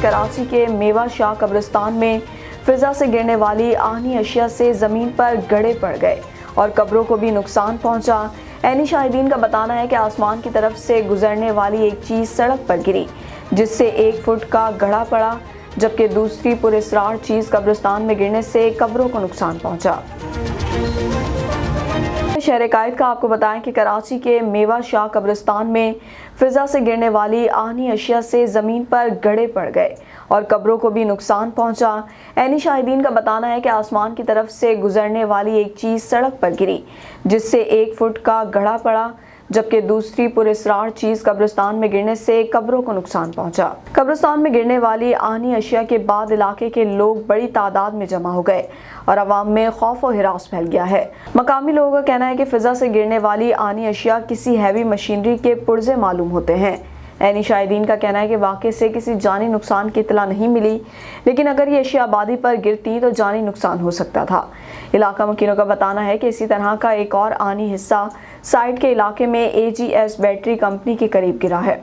کراچی کے میوہ شاہ قبرستان میں فضا سے گرنے والی آہنی اشیاء سے زمین پر گڑے پڑ گئے اور قبروں کو بھی نقصان پہنچا۔ عینی شاہدین کا بتانا ہے کہ آسمان کی طرف سے گزرنے والی ایک چیز سڑک پر گری، جس سے 1 فٹ کا گڑھا پڑا، جبکہ دوسری پراسرار چیز قبرستان میں گرنے سے قبروں کو نقصان پہنچا۔ شہر قائد کا آپ کو بتائیں کہ کراچی کے میوہ شاہ قبرستان میں فضا سے گرنے والی آہنی اشیاء سے زمین پر گڑے پڑ گئے اور قبروں کو بھی نقصان پہنچا۔ عینی شاہدین کا بتانا ہے کہ آسمان کی طرف سے گزرنے والی ایک چیز سڑک پر گری، جس سے 1 فٹ کا گڑھا پڑا، جبکہ دوسری پراسرار چیز قبرستان میں گرنے سے قبروں کو نقصان پہنچا۔ قبرستان میں گرنے والی آہنی اشیاء کے بعد علاقے کے لوگ بڑی تعداد میں جمع ہو گئے اور عوام میں خوف و ہراس پھیل گیا ہے۔ مقامی لوگوں کا کہنا ہے کہ فضا سے گرنے والی آہنی اشیاء کسی ہیوی مشینری کے پرزے معلوم ہوتے ہیں۔ عینی شاہدین کا کہنا ہے کہ واقعے سے کسی جانی نقصان کی اطلاع نہیں ملی، لیکن اگر یہ اشیاء آبادی پر گرتی تو جانی نقصان ہو سکتا تھا۔ علاقہ مکینوں کا بتانا ہے کہ اسی طرح کا ایک اور آہنی حصہ سائٹ کے علاقے میں AGS بیٹری کمپنی کے قریب گرا ہے۔